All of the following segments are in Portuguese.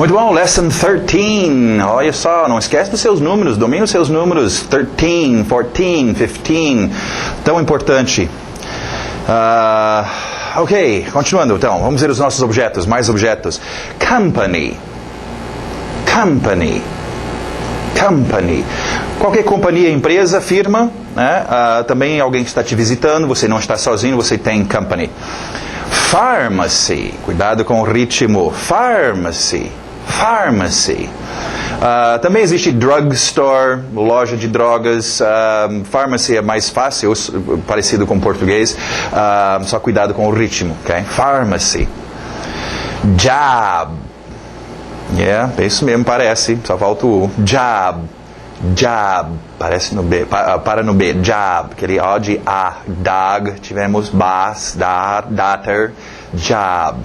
Muito bom, lesson 13. Olha só, não esquece dos seus números, domine os seus números. 13, 14, 15. Tão importante. Ok, continuando então. Vamos ver os nossos objetos, mais objetos. Company. Company. Company. Qualquer companhia, empresa, firma, né? Também alguém que está te visitando, você não está sozinho, você tem company. Pharmacy. Cuidado com o ritmo. Pharmacy. Pharmacy. Também existe drugstore, loja de drogas. Pharmacy é mais fácil, parecido com o português. Só cuidado com o ritmo, ok? Pharmacy. Job. Isso mesmo parece, só falta o job. Job, parece no B, para no B. Job, aquele O de A. Dog, tivemos bus, daughter, job.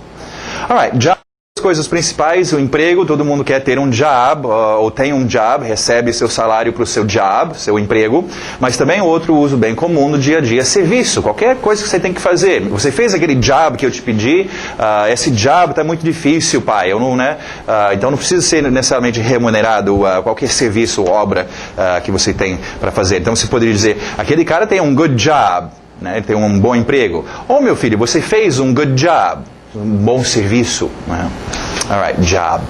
Alright, job. As coisas principais, o emprego, todo mundo quer ter um job, ou tem um job, recebe seu salário para o seu job, seu emprego, mas também outro uso bem comum no dia a dia, serviço, qualquer coisa que você tem que fazer. Você fez aquele job que eu te pedi, esse job está muito difícil, pai, eu não, né? Então não precisa ser necessariamente remunerado qualquer serviço, obra que você tem para fazer. Então você poderia dizer, aquele cara tem um good job, né? Ele tem um bom emprego. Ou meu filho, você fez um good job. Um bom serviço. Né? Alright, job.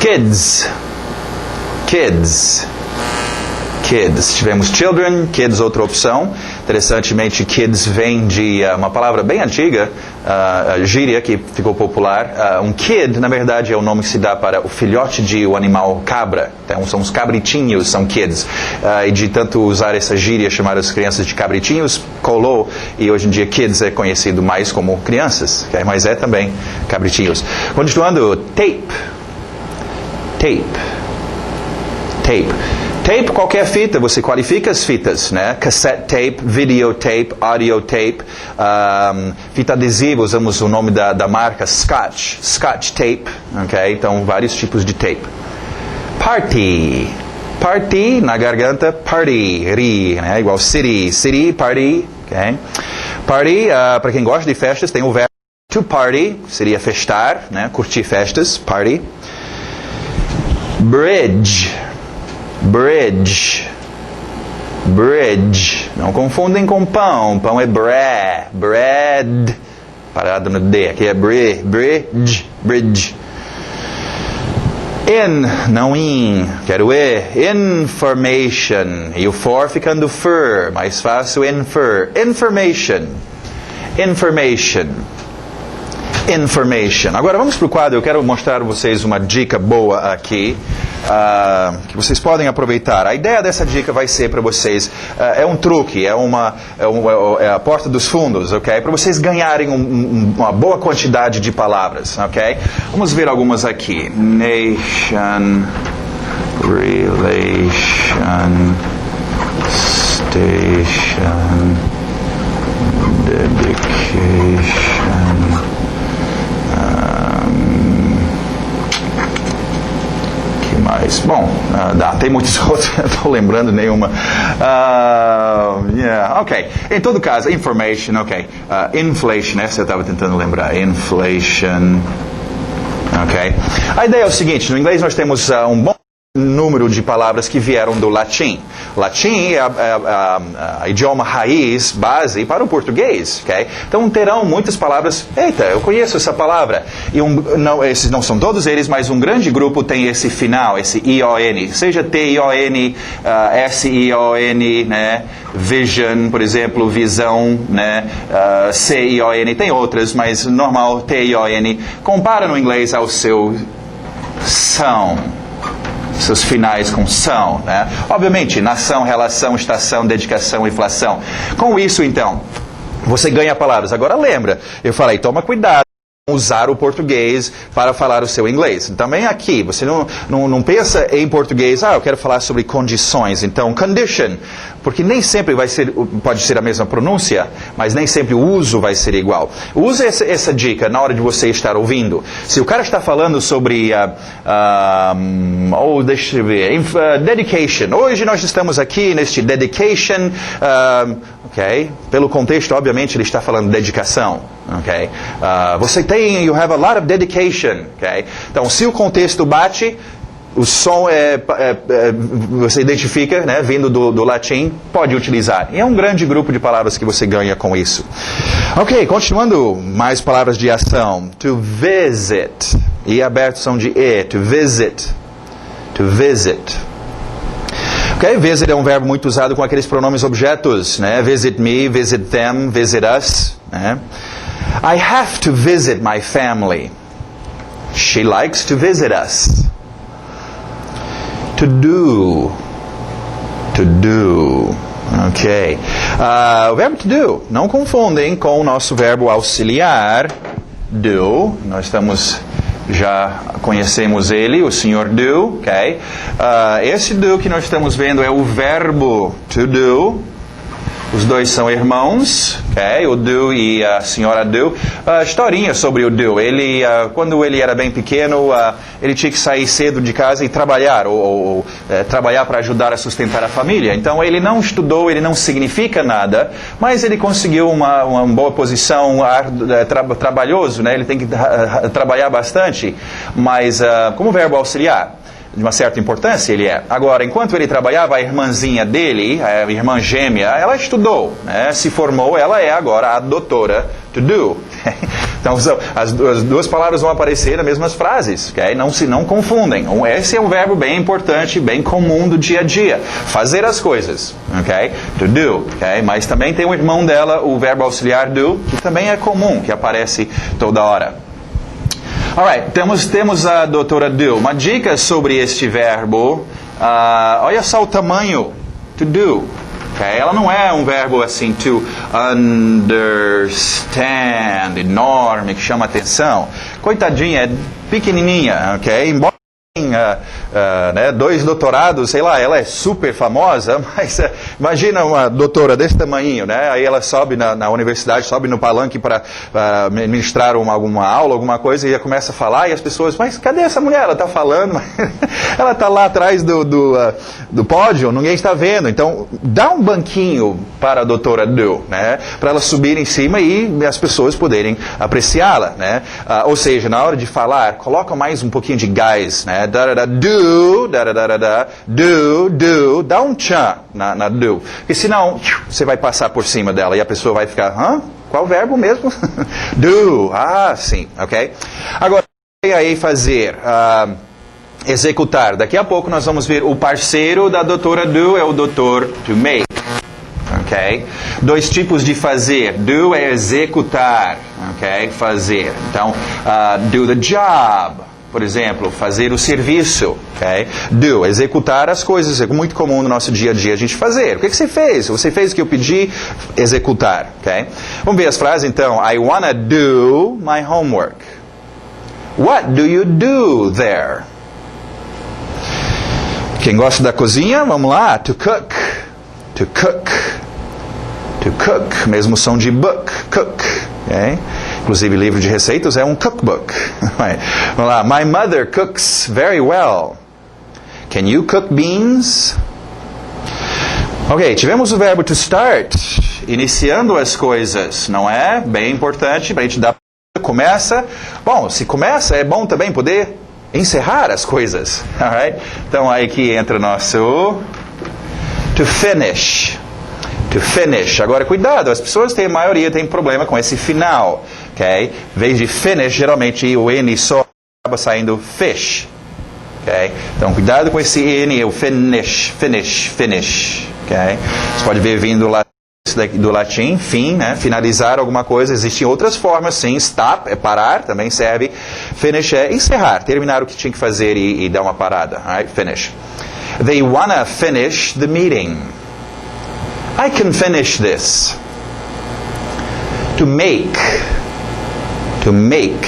Kids. Kids. Kids. Tivemos children, kids, outra opção. Interessantemente, kids vem de uma palavra bem antiga, gíria, que ficou popular. Um kid, na verdade, é o nome que se dá para o filhote de um animal cabra. Então, são os cabritinhos, são kids. E de tanto usar essa gíria, chamar as crianças de cabritinhos, colou. E hoje em dia, kids é conhecido mais como crianças, okay? Mas é também cabritinhos. Continuando, tape. Tape. Tape. Tape, qualquer fita, você qualifica as fitas, né? Cassette tape, videotape, audiotape, fita adesiva, usamos o nome da marca Scotch, Scotch tape, ok? Então, vários tipos de tape. Party, party, na garganta, party, ri, né? Igual city, city, party, ok? Party, para quem gosta de festas, tem o verbo to party, seria festar, né? Curtir festas, party. Bridge. Bridge. Bridge. Não confundem com pão. Pão é bread. Parado no D. Aqui é bridge. Bridge. In, não in. Quero E. Information. E o for ficando fur. Mais fácil, infer. Information. Information. Information. Agora vamos para o quadro. Eu quero mostrar a vocês uma dica boa aqui. Que vocês podem aproveitar. A ideia dessa dica vai ser para vocês, é um truque, é a porta dos fundos, ok? Para vocês ganharem uma boa quantidade de palavras, ok? Vamos ver algumas aqui. Nation, relation, station, dedication. Mas, bom, tem muitos outros, não estou lembrando nenhuma. Ok. Em todo caso, information, ok. Inflation, essa eu estava tentando lembrar. Inflation. Ok. A ideia é o seguinte, no inglês nós temos um bom número de palavras que vieram do latim. Latim é a idioma raiz, base para o português, ok? Então terão muitas palavras, eita, eu conheço essa palavra. E esses não são todos eles, mas um grande grupo tem esse final, esse I-O-N, seja T-I-O-N, S-I-O-N, né? Vision, por exemplo, visão, né? C-I-O-N, tem outras, mas normal, T-I-O-N. Compara no inglês ao seu são. Seus finais com são, né? Obviamente, nação, relação, estação, dedicação, inflação. Com isso, então, você ganha palavras. Agora lembra, eu falei, toma cuidado com usar o português para falar o seu inglês. Também aqui, você não pensa em português, eu quero falar sobre condições. Então, condition, porque nem sempre pode ser a mesma pronúncia, mas nem sempre o uso vai ser igual. Use essa dica na hora de você estar ouvindo. Se o cara está falando sobre, deixa eu ver, dedication. Hoje nós estamos aqui neste dedication, ok? Pelo contexto, obviamente, ele está falando dedicação, ok? You have a lot of dedication, ok? Então, se o contexto bate, o som você identifica, né, vindo do latim, pode utilizar. E é um grande grupo de palavras que você ganha com isso. Ok, continuando, mais palavras de ação. To visit. E aberto som de E. To visit. To visit. Ok, visit é um verbo muito usado com aqueles pronomes objetos, né? Visit me, visit them, visit us. Né? I have to visit my family. She likes to visit us. To do. To do. Ok. O verbo to do. Não confundem com o nosso verbo auxiliar. Do. Nós já conhecemos ele, o senhor do. Ok. Esse do que nós estamos vendo é o verbo to do. Os dois são irmãos, ok? O do e a senhora do. Historinha sobre o do. Ele, quando ele era bem pequeno, ele tinha que sair cedo de casa e trabalhar, ou trabalhar para ajudar a sustentar a família. Então ele não estudou, ele não significa nada, mas ele conseguiu uma boa posição, trabalhoso, né? Ele tem que trabalhar bastante, mas como verbo auxiliar, de uma certa importância ele é. Agora, enquanto ele trabalhava, a irmãzinha dele, a irmã gêmea, ela estudou, né? Se formou, ela é agora a doutora to do. Então, as duas palavras vão aparecer nas mesmas frases, okay? Não confundem. Esse é um verbo bem importante, bem comum do dia a dia. Fazer as coisas, ok? To do, ok? Mas também tem o irmão dela, o verbo auxiliar do, que também é comum, que aparece toda hora. Alright, temos a doutora do. Uma dica sobre este verbo. Olha só o tamanho. To do. Okay? Ela não é um verbo assim, to understand, enorme, que chama atenção. Coitadinha, é pequenininha, ok? Embora né, 2 doutorados, sei lá, ela é super famosa, mas imagina uma doutora desse tamanho, né? Aí ela sobe na universidade, sobe no palanque para ministrar alguma aula, alguma coisa, e ela começa a falar, e as pessoas, mas cadê essa mulher? Ela está falando, ela está lá atrás do pódio, ninguém está vendo. Então, dá um banquinho para a doutora do, né? Para ela subir em cima e as pessoas poderem apreciá-la, né? Ou seja, na hora de falar, coloca mais um pouquinho de gás, né? Do, dá um tchan na do. Porque senão, você vai passar por cima dela e a pessoa vai ficar, hã? Qual verbo mesmo? Do, sim, ok? Agora, aí fazer, executar. Daqui a pouco nós vamos ver o parceiro da doutora do é o doutor to make. Ok? 2 tipos de fazer. Do é executar, ok? Fazer. Então, do the job. Por exemplo, fazer o serviço, ok? Do, executar as coisas, é muito comum no nosso dia a dia a gente fazer. O que você fez? Você fez o que eu pedi? Executar, ok? Vamos ver as frases então. I wanna do my homework. What do you do there? Quem gosta da cozinha, vamos lá. To cook. To cook. To cook. Mesmo som de book. Cook. Okay? Inclusive, livro de receitas é um cookbook. Vamos lá. My mother cooks very well. Can you cook beans? Ok, tivemos o verbo to start. Iniciando as coisas. Não é? Bem importante para a gente dar. Começa. Bom, se começa, é bom também poder encerrar as coisas. Alright? Então, aí que entra o nosso to finish. To finish. Agora, cuidado, as pessoas a maioria tem problema com esse final, ok? Em vez de finish, geralmente o N só acaba saindo fish, ok? Então, cuidado com esse N, o finish, ok? Você pode ver vindo do latim, fim, né? Finalizar alguma coisa. Existem outras formas, sim. Stop é parar, também serve. Finish é encerrar, terminar o que tinha que fazer e dar uma parada, right? Finish. They wanna finish the meeting. I can finish this. To make. To make.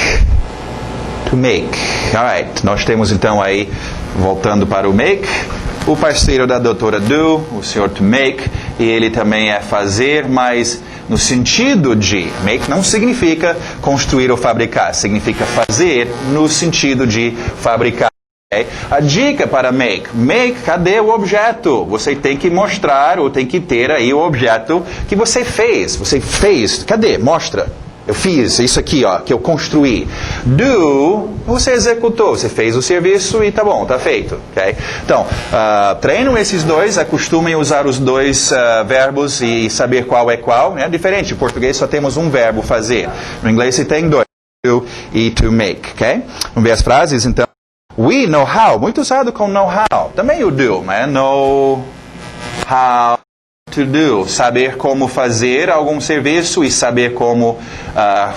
To make. Alright. Nós temos então aí, voltando para o make, o parceiro da doutora do, o senhor to make, e ele também é fazer, mas no sentido de make não significa construir ou fabricar, significa fazer no sentido de fabricar. A dica para make. Make, cadê o objeto? Você tem que mostrar ou tem que ter aí o objeto que você fez. Você fez. Cadê? Mostra. Eu fiz isso aqui, ó, que eu construí. Do, você executou, você fez o serviço e tá bom, tá feito. Okay? Então, treinam esses dois, acostumem usar os dois verbos e saber qual é qual. É diferente, em português só temos um verbo, fazer. No inglês você tem dois, do e to make. Okay? Vamos ver as frases, então. We know how, muito usado com know how. Também o do, né? Know how to do, saber como fazer algum serviço e saber como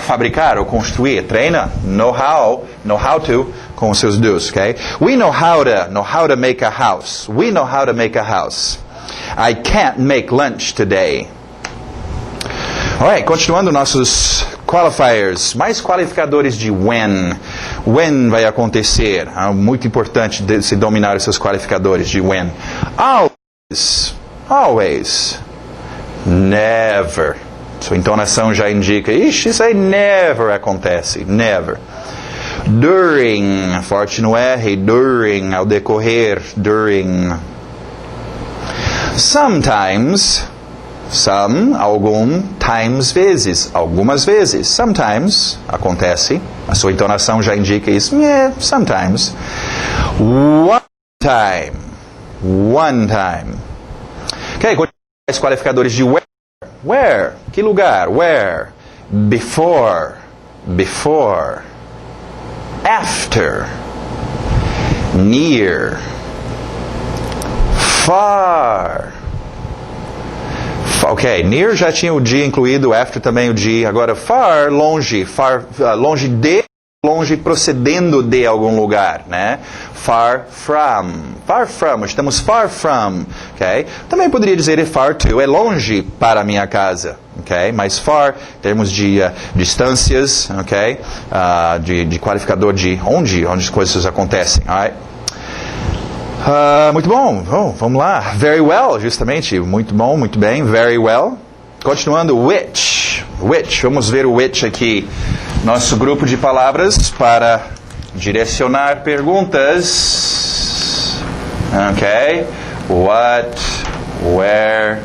fabricar ou construir. Treina, know how to, com os seus do's, okay? We know how to make a house. We know how to make a house. I can't make lunch today. Alright, continuando nossos qualifiers, mais qualificadores de when. When vai acontecer. Muito importante se dominar esses qualificadores de when. Always. Never. Sua entonação já indica, ixi, isso aí never acontece. Never. During. Forte no R. During. Ao decorrer. During. Sometimes. Some. Algum. Times. Vezes. Algumas vezes. Sometimes. Acontece. A sua entonação já indica isso. Yeah, sometimes. One time. One time. Ok, os qualificadores de where. Where? Que lugar? Where? Before. Before. After. Near. Far. Ok, near já tinha o de incluído, after também o de. Agora, far, longe. Far, longe de. Longe procedendo de algum lugar, né? Far from. Far from, estamos far from, ok? Também poderia dizer far to, é longe para a minha casa, ok? Mas far, em termos de distâncias, ok? De qualificador de onde as coisas acontecem, alright? Muito bom, vamos lá. Very well, justamente, muito bom, muito bem, very well. Continuando, which, vamos ver o which aqui. Nosso grupo de palavras para direcionar perguntas. Ok? What, where,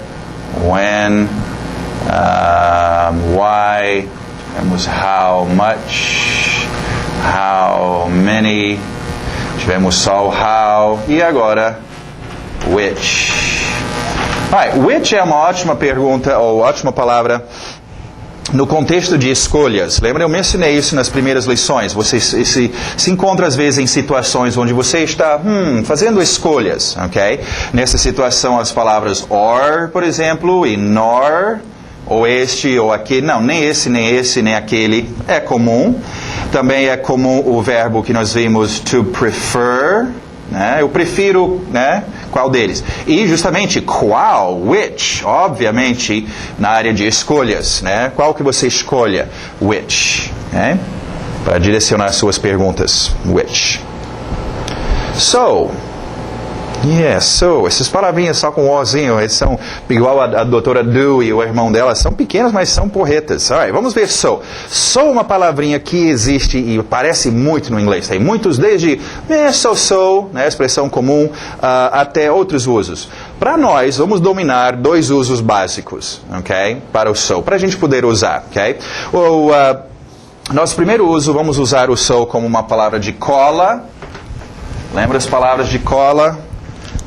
when, why, tivemos how much, how many, tivemos só o how, e agora which. Which é uma ótima pergunta, ou ótima palavra, no contexto de escolhas. Lembra, eu mencionei isso nas primeiras lições. Você se encontra às vezes em situações onde você está fazendo escolhas, ok? Nessa situação as palavras or, por exemplo, e nor, ou este ou aquele, não, nem esse, nem aquele, é comum. Também é comum o verbo que nós vimos to prefer, né? Eu prefiro, né? Qual deles? E justamente qual, which, obviamente na área de escolhas, né? Qual que você escolha? Which, né? Para direcionar suas perguntas. Which. So. Yes, so. Essas palavrinhas só com ozinho, eles são igual a doutora Do e o irmão dela, são pequenas, mas são porretas. Alright, vamos ver so. So uma palavrinha que existe e aparece muito no inglês. Tem muitos, desde so, né, expressão comum, até outros usos. Para nós, vamos dominar dois usos básicos, ok? Para o so, para a gente poder usar, ok? Nosso primeiro uso, vamos usar o so como uma palavra de cola. Lembra as palavras de cola?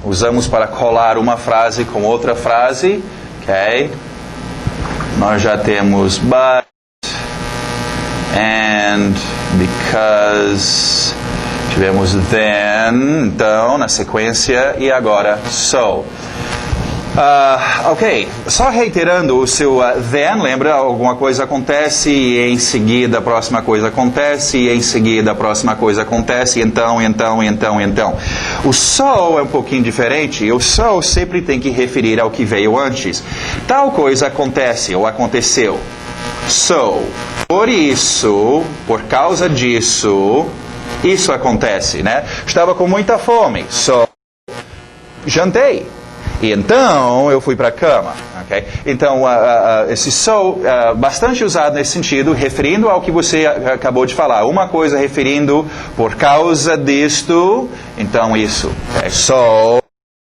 Usamos para colar uma frase com outra frase, ok? Nós já temos but, and, because, tivemos then, então, na sequência, e agora so. Ok, só reiterando o seu then, lembra? Alguma coisa acontece e em seguida a próxima coisa acontece e em seguida a próxima coisa acontece, então. O so é um pouquinho diferente, o so sempre tem que referir ao que veio antes. Tal coisa acontece ou aconteceu. So, por isso, por causa disso, isso acontece, né? Estava com muita fome, so, jantei. E então eu fui para a cama, ok? Então esse so bastante usado nesse sentido, referindo ao que você acabou de falar. Uma coisa referindo por causa disto, então isso é so,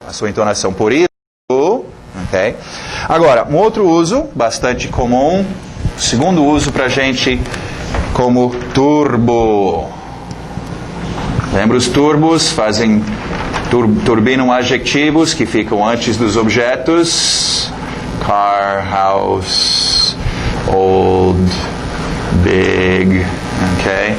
a sua entonação por isso, ok? Agora, um outro uso bastante comum, Segundo uso pra gente como turbo. Lembra os turbos? Turbinam adjetivos que ficam antes dos objetos. Car, house, old, big, ok?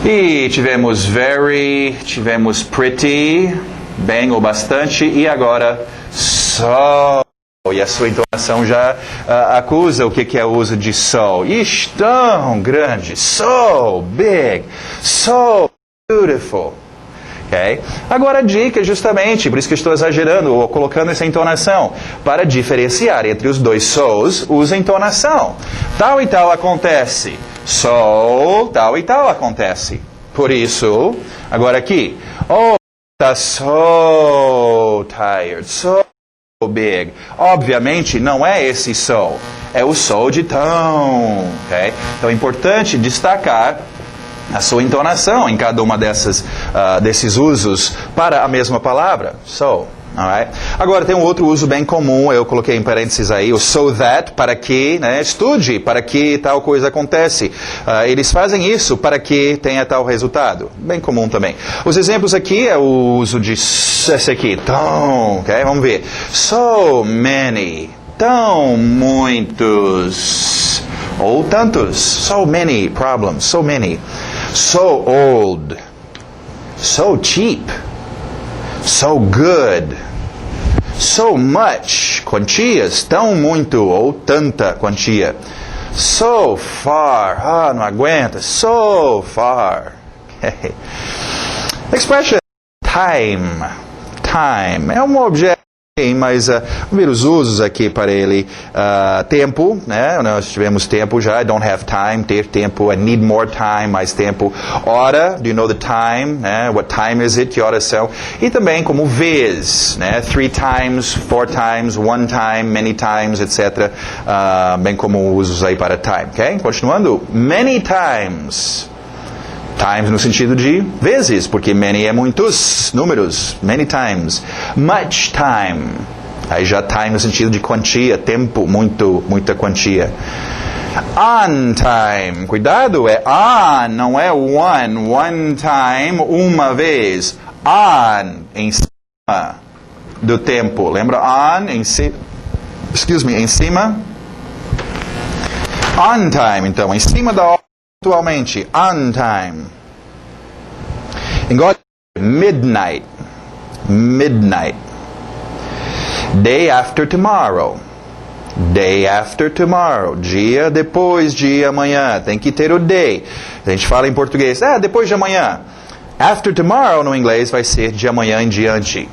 E tivemos very, tivemos pretty, bem ou bastante, e agora so. E a sua entonação já acusa o que é o uso de so. Ixi, tão grande, so big, so beautiful. Okay? Agora a dica justamente, por isso que eu estou exagerando ou colocando essa entonação, para diferenciar entre os dois so's, usa entonação. Tal e tal acontece. So, tal e tal acontece. Por isso, agora aqui. Oh, tá so tired, so big. Obviamente não é esse so, é o so de tão. Okay? Então é importante destacar a sua entonação em cada uma desses usos para a mesma palavra. So, alright? Agora tem um outro uso bem comum, eu coloquei em parênteses aí, o so that, para que, né, estude, para que tal coisa acontece. Eles fazem isso para que tenha tal resultado. Bem comum também. Os exemplos aqui é o uso de esse aqui, tão, ok? Vamos ver. So many, tão muitos, ou tantos, so many problems, so many. So old, so cheap, so good, so much, quantias, tão muito ou tanta quantia. So far, não aguenta, so far. Expression time, time, é um objeto. Mas vamos ver os usos aqui para ele. Tempo, né? Nós tivemos tempo já. I don't have time, ter tempo. I need more time, mais tempo. Hora, do you know the time? Né? What time is it? Que horas são? E também como vez, né? 3 times, 4 times, 1 time, many times, etc. Bem como usos aí para time, ok? Continuando. Many times. Times no sentido de vezes, porque many é muitos números, many times. Much time. Aí já time no sentido de quantia, tempo, muita quantia. On time. Cuidado, é on, não é one. One time, uma vez. On, em cima do tempo. Lembra on, em cima? Em cima. On time, então, em cima da hora. Atualmente, on time. Agora, midnight. Midnight. Day after tomorrow. Day after tomorrow. Dia depois de amanhã. Tem que ter o day. A gente fala em português, depois de amanhã. After tomorrow no inglês vai ser de amanhã em diante.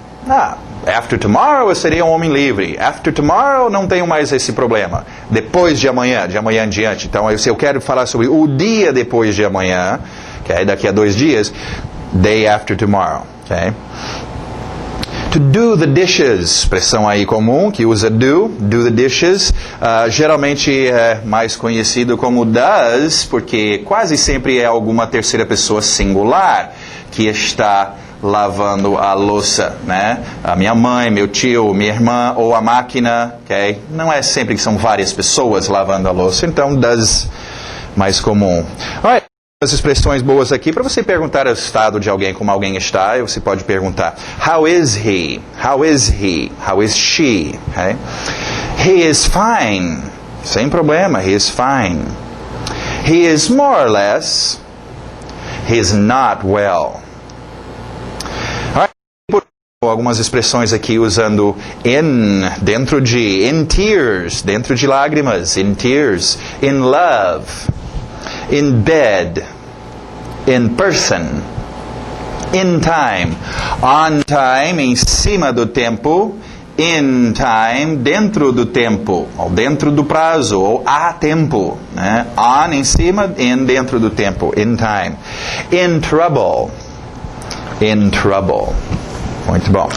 After tomorrow eu seria um homem livre. After tomorrow não tenho mais esse problema. Depois de amanhã em diante. Então, se eu quero falar sobre o dia depois de amanhã, okay, daqui a 2 dias, day after tomorrow. Okay? To do the dishes, expressão aí comum que usa do the dishes, geralmente é mais conhecido como does, porque quase sempre é alguma terceira pessoa singular que está lavando a louça, né? A minha mãe, meu tio, minha irmã ou a máquina, ok? Não é sempre que são várias pessoas lavando a louça, então does mais comum. Alright, as expressões boas aqui para você perguntar o estado de alguém, como alguém está, você pode perguntar: How is he? How is he? How is she? Okay? He is fine. Sem problema, he is fine. He is more or less. He is not well. Algumas expressões aqui usando dentro de, in tears, dentro de lágrimas, in tears, in love, in bed, in person, in time, on time, em cima do tempo, in time, dentro do tempo, ou dentro do prazo, ou a tempo, né? On, em cima, in, dentro do tempo, in time, in trouble, in trouble. Muito bom.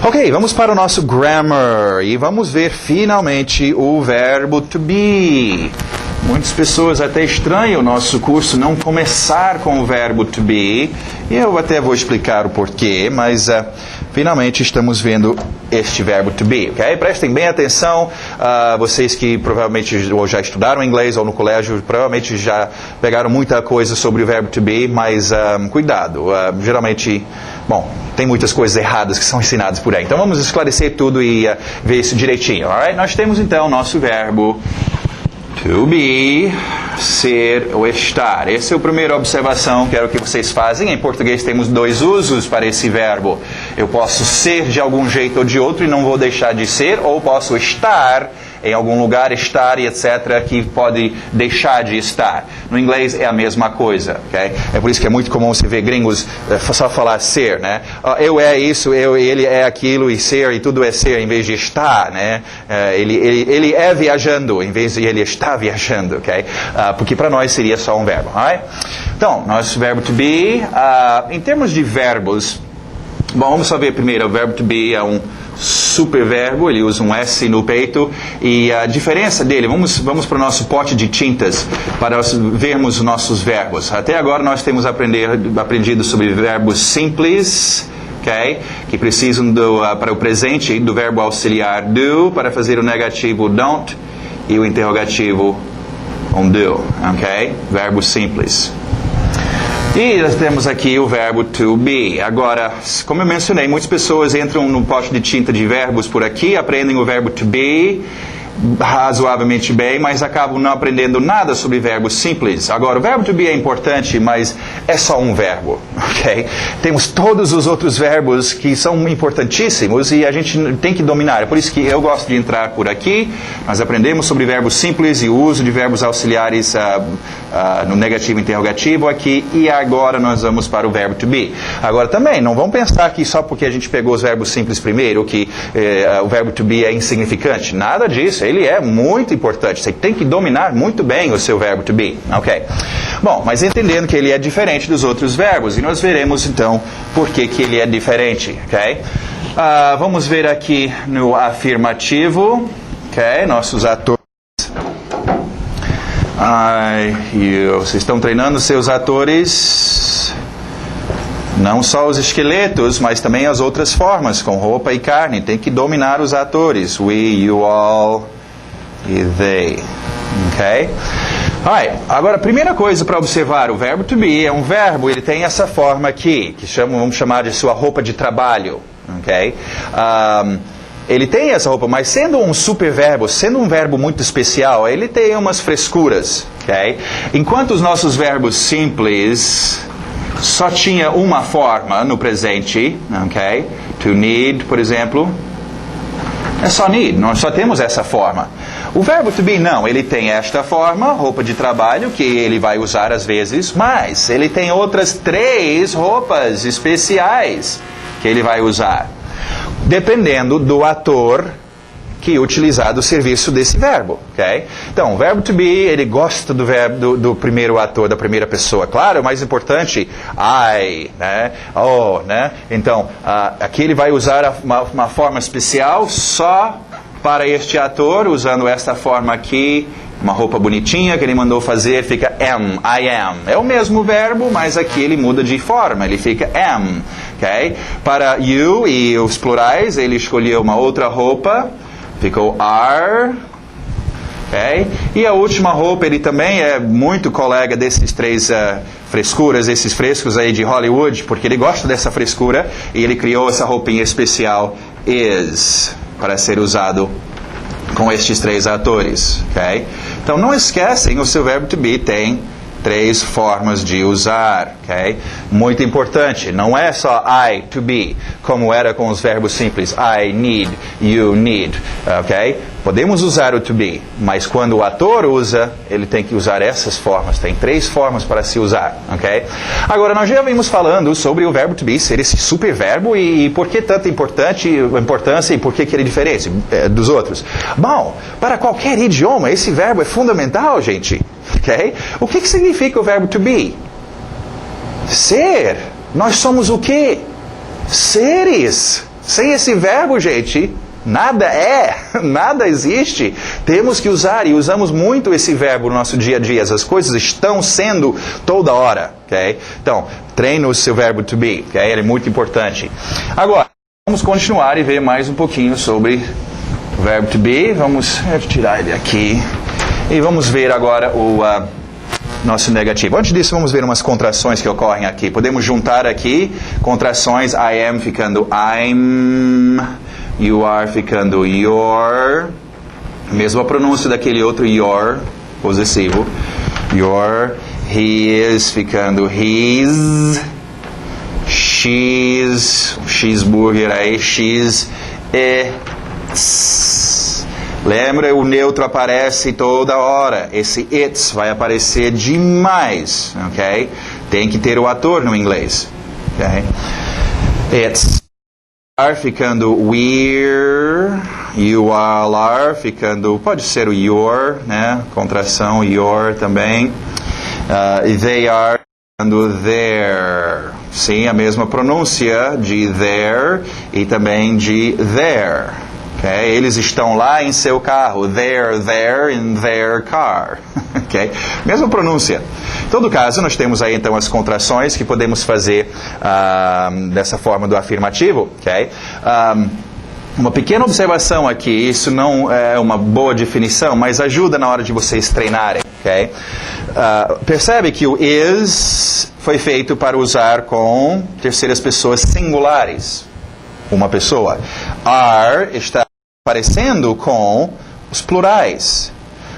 Ok, vamos para o nosso grammar e vamos ver finalmente o verbo to be. Muitas pessoas até estranham o nosso curso não começar com o verbo to be. Eu até vou explicar o porquê, mas finalmente estamos vendo este verbo to be, ok? Prestem bem atenção, vocês que provavelmente ou já estudaram inglês ou no colégio, provavelmente já pegaram muita coisa sobre o verbo to be, mas cuidado, geralmente, bom, tem muitas coisas erradas que são ensinadas por aí. Então vamos esclarecer tudo e ver isso direitinho, alright? Nós temos então nosso verbo to be, ser ou estar. Essa é a primeira observação que quero que vocês façam. Em português temos dois usos para esse verbo. Eu posso ser de algum jeito ou de outro e não vou deixar de ser, ou posso estar em algum lugar, estar e etc., que pode deixar de estar. No inglês é a mesma coisa, ok? É por isso que é muito comum você ver gringos só falar ser, né? Eu é isso, ele é aquilo, e ser, e tudo é ser, em vez de estar, né? Ele é viajando, em vez de ele está viajando, ok? Porque para nós seria só um verbo, alright? Então, nosso verbo to be, em termos de verbos, bom, vamos só ver primeiro, o verbo to be é um superverbo, ele usa um S no peito, e a diferença dele, vamos para o nosso pote de tintas para vermos os nossos verbos. Até agora nós temos aprendido sobre verbos simples, okay, que precisam para o presente do verbo auxiliar do, para fazer o negativo don't, e o interrogativo do, ok? Verbo simples. E nós temos aqui o verbo to be. Agora, como eu mencionei, muitas pessoas entram no pote de tinta de verbos por aqui, aprendem o verbo to be razoavelmente bem, mas acabam não aprendendo nada sobre verbos simples. Agora, o verbo to be é importante, mas é só um verbo, ok? Temos todos os outros verbos que são importantíssimos e a gente tem que dominar. É por isso que eu gosto de entrar por aqui. Nós aprendemos sobre verbos simples e o uso de verbos auxiliares no negativo e interrogativo aqui, e agora nós vamos para o verbo to be. Agora também, não vamos pensar que só porque a gente pegou os verbos simples primeiro, que o verbo to be é insignificante. Nada disso. Ele é muito importante. Você tem que dominar muito bem o seu verbo to be. Ok. Bom, mas entendendo que ele é diferente dos outros verbos, e nós veremos então por que ele é diferente. Ok? Vamos ver aqui no afirmativo. Ok? Nossos atores. Vocês estão treinando seus atores. Não só os esqueletos, mas também as outras formas, com roupa e carne. Tem que dominar os atores. We, you, all e they. Ok? Agora, a primeira coisa para observar, o verbo to be é um verbo, ele tem essa forma aqui, que vamos chamar de sua roupa de trabalho. Ok? Ele tem essa roupa, mas sendo um superverbo, sendo um verbo muito especial, ele tem umas frescuras. Ok? Enquanto os nossos verbos simples só tinha uma forma no presente, ok? To need, por exemplo, é só need, nós só temos essa forma. O verbo to be não, ele tem esta forma, roupa de trabalho, que ele vai usar às vezes, mas ele tem outras 3 roupas especiais que ele vai usar, dependendo do ator que utilizar do serviço desse verbo, ok? Então, o verbo to be, ele gosta do verbo do primeiro ator, da primeira pessoa. Claro, o mais importante, I, né? Oh, né? Então, aqui ele vai usar uma forma especial só para este ator, usando esta forma aqui, uma roupa bonitinha que ele mandou fazer, fica am, I am. É o mesmo verbo, mas aqui ele muda de forma, ele fica am, ok? Para you e os plurais, ele escolheu uma outra roupa, ficou are, ok? E a última roupa, ele também é muito colega desses 3 frescuras, esses frescos aí de Hollywood, porque ele gosta dessa frescura, e ele criou essa roupinha especial, is, para ser usado com estes 3 atores, ok? Então não esquecem, o seu verbo to be tem 3 formas de usar, ok? Muito importante, não é só I, to be, como era com os verbos simples, I need, you need, ok? Podemos usar o to be, mas quando o ator usa, ele tem que usar essas formas, tem 3 formas para se usar, ok? Agora, nós já vimos falando sobre o verbo to be ser esse superverbo e por que tanta importância e por que ele é diferente dos outros. Bom, para qualquer idioma, esse verbo é fundamental, gente. Okay? O que significa o verbo to be? Ser. Nós somos o quê? Seres. Sem esse verbo, gente, nada é, nada existe. Temos que usar, e usamos muito esse verbo no nosso dia a dia. As coisas estão sendo toda hora. Okay? Então, treine o seu verbo to be. Okay? Ele é muito importante. Agora, vamos continuar e ver mais um pouquinho sobre o verbo to be. Vamos tirar ele aqui. E vamos ver agora o nosso negativo. Antes disso, vamos ver umas contrações que ocorrem aqui. Podemos juntar aqui contrações. I am ficando I'm. You are ficando your. Mesma pronúncia daquele outro your, possessivo. Your. He is ficando his. She's. Cheeseburger aí. She's. It's. Lembra, o neutro aparece toda hora. Esse it's vai aparecer demais, ok? Tem que ter o ator no inglês, ok? It's are ficando we're, you all are ficando, pode ser o your, né? Contração your também. They are ficando their. Sim, a mesma pronúncia de there e também de there. Okay? Eles estão lá em seu carro. They're there in their car. Okay? Mesma pronúncia. Em todo caso, nós temos aí então as contrações que podemos fazer dessa forma do afirmativo. Okay? Uma pequena observação aqui, isso não é uma boa definição, mas ajuda na hora de vocês treinarem. Okay? Percebe que o is foi feito para usar com terceiras pessoas singulares. Uma pessoa. Are está aparecendo com os plurais.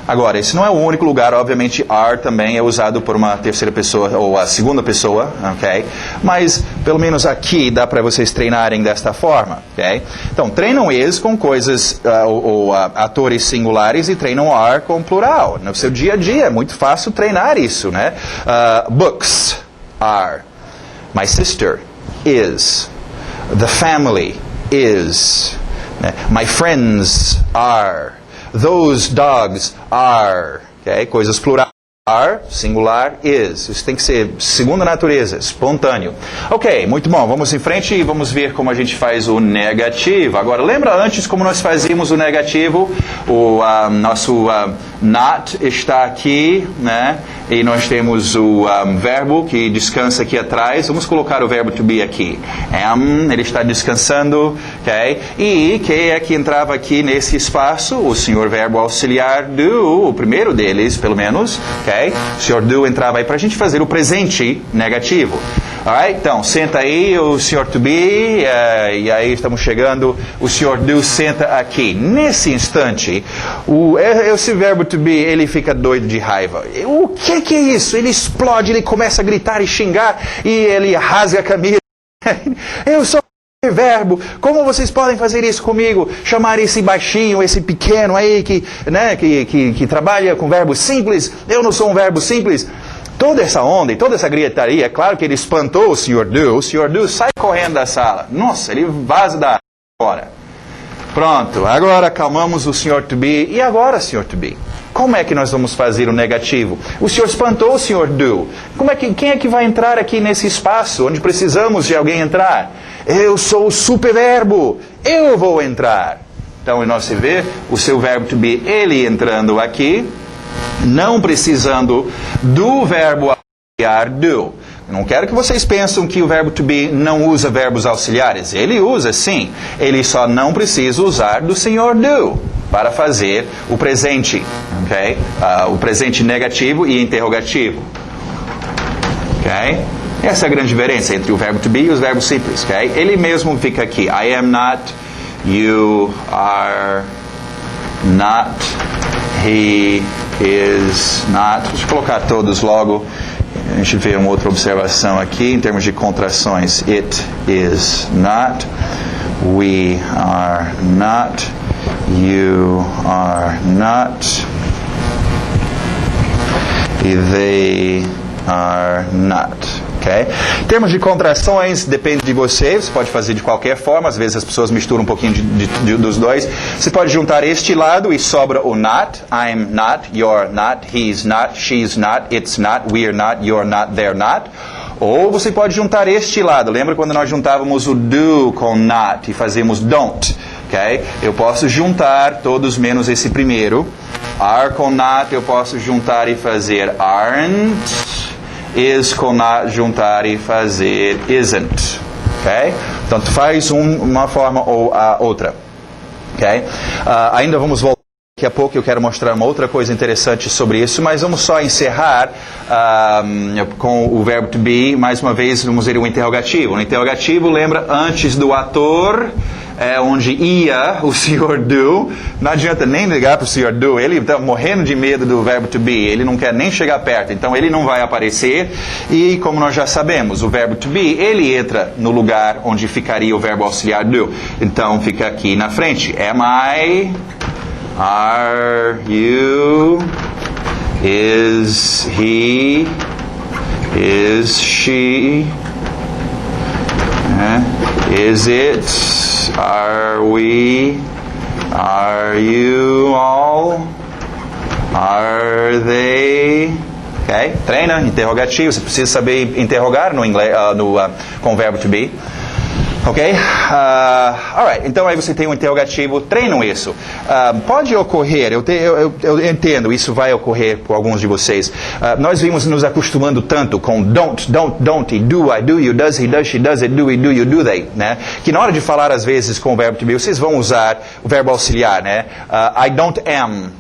Agora, esse não é o único lugar, obviamente, are também é usado por uma terceira pessoa, ou a segunda pessoa, ok? Mas, pelo menos aqui, dá para vocês treinarem desta forma, ok? Então, treinam is com coisas, ou atores singulares, e treinam are com plural. No seu dia a dia, é muito fácil treinar isso, né? Books, are. My sister, is. The family, is. My friends are. Those dogs are. Okay? Coisas plurais. Are, singular, is. Isso tem que ser segunda natureza, espontâneo. Ok, muito bom. Vamos em frente e vamos ver como a gente faz o negativo. Agora, lembra antes como nós fazíamos o negativo? O nosso not está aqui, né? E nós temos o verbo que descansa aqui atrás. Vamos colocar o verbo to be aqui. Am, ele está descansando, ok? E quem é que entrava aqui nesse espaço? O senhor verbo auxiliar do, o primeiro deles, pelo menos, ok? O senhor do entrava aí para a gente fazer o presente negativo. Alright? Então, senta aí o senhor to be, e aí estamos chegando, o senhor do senta aqui. Nesse instante, esse verbo to be, ele fica doido de raiva. O que é isso? Ele explode, ele começa a gritar e xingar, e ele rasga a camisa. Eu sou verbo, como vocês podem fazer isso comigo? Chamar esse baixinho, esse pequeno aí que trabalha com verbo simples, eu não sou um verbo simples. Toda essa onda e toda essa gritaria, é claro que ele espantou o Sr. Do sai correndo da sala. Nossa, ele vaza da fora. Pronto, agora acalmamos o Sr. To Be. E agora, Sr. To Be? Como é que nós vamos fazer o negativo? O senhor espantou o Sr. Do. Quem é que vai entrar aqui nesse espaço onde precisamos de alguém entrar? Eu sou o superverbo. Eu vou entrar. Então, nós se vê o seu verbo to be, ele entrando aqui, não precisando do verbo auxiliar do. Não quero que vocês pensem que o verbo to be não usa verbos auxiliares. Ele usa, sim. Ele só não precisa usar do senhor do para fazer o presente. Okay? O presente negativo e interrogativo. Okay? Essa é a grande diferença entre o verbo to be e os verbos simples. Okay? Ele mesmo fica aqui. I am not. You are not. He is not. Deixa eu colocar todos logo. A gente vê uma outra observação aqui em termos de contrações. It is not. We are not. You are not. E they are not. Okay? Em termos de contrações, depende de você. Você pode fazer de qualquer forma. Às vezes as pessoas misturam um pouquinho dos dois. Você pode juntar este lado e sobra o not. I'm not, you're not, he's not, she's not, it's not, we're not, you're not, they're not. Ou você pode juntar este lado. Lembra quando nós juntávamos o do com not e fazíamos don't? Okay? Eu posso juntar todos menos esse primeiro. Are com not eu posso juntar e fazer aren't. Is com not juntar e fazer isn't. Okay? Tanto faz uma forma ou a outra. Okay? Ainda vamos voltar daqui a pouco, eu quero mostrar uma outra coisa interessante sobre isso, mas vamos só encerrar com o verbo to be. Mais uma vez, vamos ver o interrogativo. O interrogativo lembra antes do ator, onde ia o Sr. Do. Não adianta nem ligar para o Sr. Do, ele está morrendo de medo do verbo to be, ele não quer nem chegar perto, então ele não vai aparecer. E como nós já sabemos, o verbo to be, ele entra no lugar onde ficaria o verbo auxiliar do. Então fica aqui na frente. Am I? Are you? Is he? Is she? Is it? Are we? Are you all? Are they? Ok? Treina, interrogativo. Você precisa saber interrogar no inglês, com o verbo to be. Ok? Alright, então aí você tem um interrogativo, treinam isso. Pode ocorrer, eu entendo, isso vai ocorrer com alguns de vocês. Nós vimos nos acostumando tanto com don't, e do, I do, you, does, he, does, she, does it, do, we, do, you, do, they, né? Que na hora de falar às vezes com o verbo to be, vocês vão usar o verbo auxiliar, né? I don't am.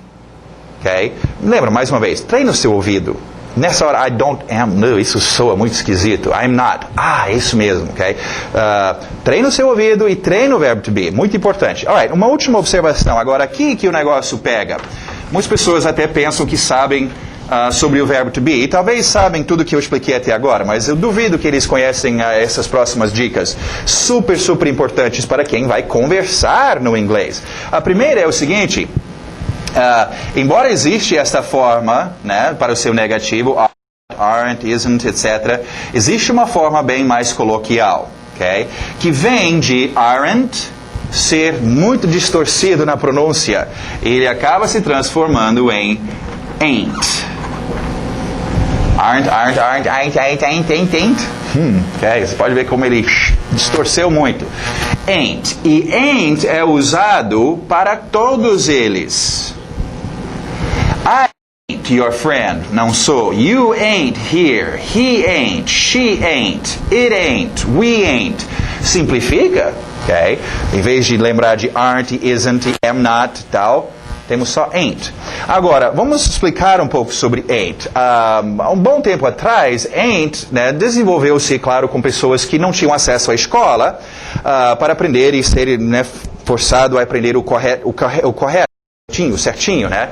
Ok? Lembra, mais uma vez, treina o seu ouvido. Nessa hora, I don't am, no, isso soa muito esquisito. I'm not. É isso mesmo, ok? Treina o seu ouvido e treina o verbo to be. Muito importante. Alright, uma última observação. Agora, aqui que o negócio pega. Muitas pessoas até pensam que sabem sobre o verbo to be. E talvez sabem tudo que eu expliquei até agora, mas eu duvido que eles conhecem essas próximas dicas. Super, super importantes para quem vai conversar no inglês. A primeira é o seguinte... embora existe esta forma, né, para o seu negativo, aren't, isn't, etc., existe uma forma bem mais coloquial, okay, que vem de aren't ser muito distorcido na pronúncia. Ele acaba se transformando em ain't. Aren't, ain't. Okay, você pode ver como ele distorceu muito. Ain't. E ain't é usado para todos eles. I ain't your friend. Não sou. You ain't here. He ain't. She ain't. It ain't. We ain't. Simplifica. Okay? Em vez de lembrar de aren't, isn't, am not, tal, temos só ain't. Agora, vamos explicar um pouco sobre ain't. Há um bom tempo atrás, ain't, né, desenvolveu-se, claro, com pessoas que não tinham acesso à escola para aprender e serem, né, forçado a aprender o correto. Certinho, né?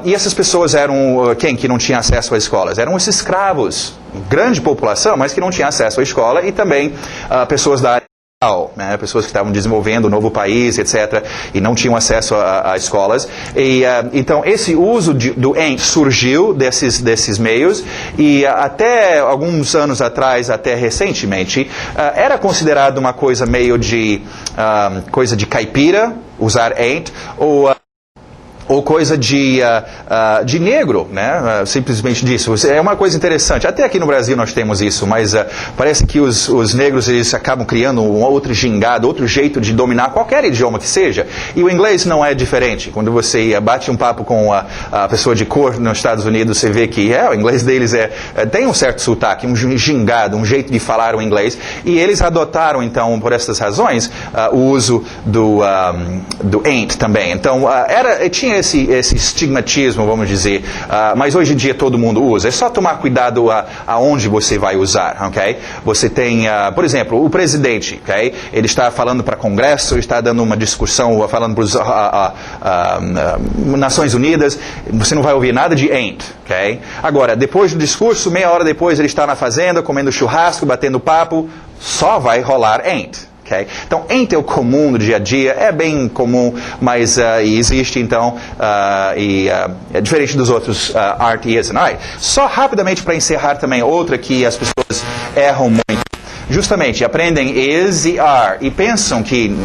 E essas pessoas eram quem que não tinha acesso às escolas? Eram esses escravos, grande população, mas que não tinha acesso à escola, e também pessoas da área, né? Pessoas que estavam desenvolvendo um novo país, etc., e não tinham acesso a escolas. E, então, esse uso do ain't surgiu desses meios, e até alguns anos atrás, até recentemente, era considerado uma coisa meio de coisa de caipira, usar ain't, ou coisa de negro, né? Simplesmente disso. É uma coisa interessante. Até aqui no Brasil nós temos isso, mas parece que os negros eles acabam criando um outro gingado, outro jeito de dominar qualquer idioma que seja. E o inglês não é diferente. Quando você bate um papo com a pessoa de cor nos Estados Unidos, você vê que o inglês deles tem um certo sotaque, um gingado, um jeito de falar o inglês. E eles adotaram, então, por essas razões, o uso do ain't também. Então, tinha esse estigmatismo, vamos dizer, mas hoje em dia todo mundo usa. É só tomar cuidado aonde você vai usar, ok? Você tem, por exemplo, o presidente, ok? Ele está falando para Congresso, está dando uma discussão, falando para as Nações Unidas, você não vai ouvir nada de ain't, ok? Agora, depois do discurso, meia hora depois ele está na fazenda, comendo churrasco, batendo papo, só vai rolar ain't. Okay? Então, ain't é o comum do dia a dia, é bem comum, mas existe, então, é diferente dos outros aren't e isn't. Right. Só rapidamente para encerrar também, outra que as pessoas erram muito. Justamente, aprendem is e are e pensam que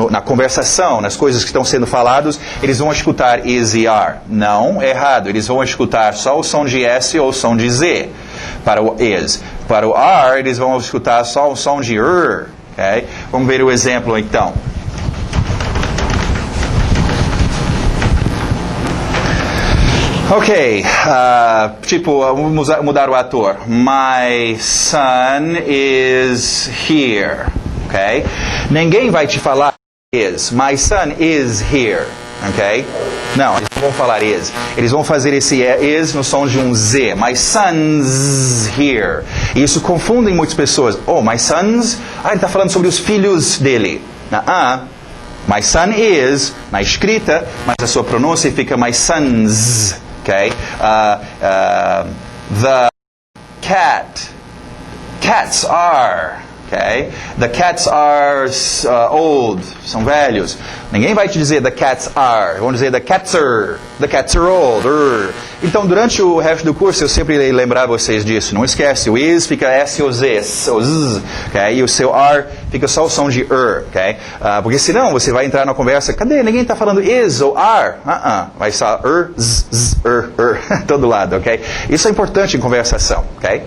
na conversação, nas coisas que estão sendo faladas, eles vão escutar is e are. Não, errado. Eles vão escutar só o som de S ou o som de Z para o is. Para o are, eles vão escutar só o som de Okay? Vamos ver o exemplo então. Ok, vamos mudar o ator. My son is here. ok? Ninguém vai te falar is. My son is here, ok? Não, eles não vão falar is. Eles vão fazer esse is no som de um Z. My son's here. E isso confunde muitas pessoas. Oh, my son's... ele está falando sobre os filhos dele. My son is, na escrita, mas a sua pronúncia fica my sons, ok? The cats are, ok? The cats are old, são velhos. Ninguém vai te dizer the cats are, vão dizer the cats are old. Então, durante o resto do curso, eu sempre lembrar vocês disso. Não esquece, o is fica S ou Z, okay? E o seu are fica só o som de ok? Porque senão você vai entrar na conversa, cadê? Ninguém está falando is ou are. Vai só todo lado, ok? Isso é importante em conversação, ok?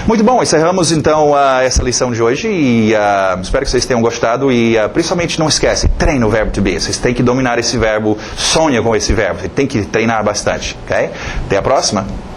Muito bom, encerramos então essa lição de hoje e espero que vocês tenham gostado e principalmente não esquece, treine o verbo to be. Vocês têm que dominar esse verbo, sonha com esse verbo, você tem que treinar bastante, ok? Até a próxima!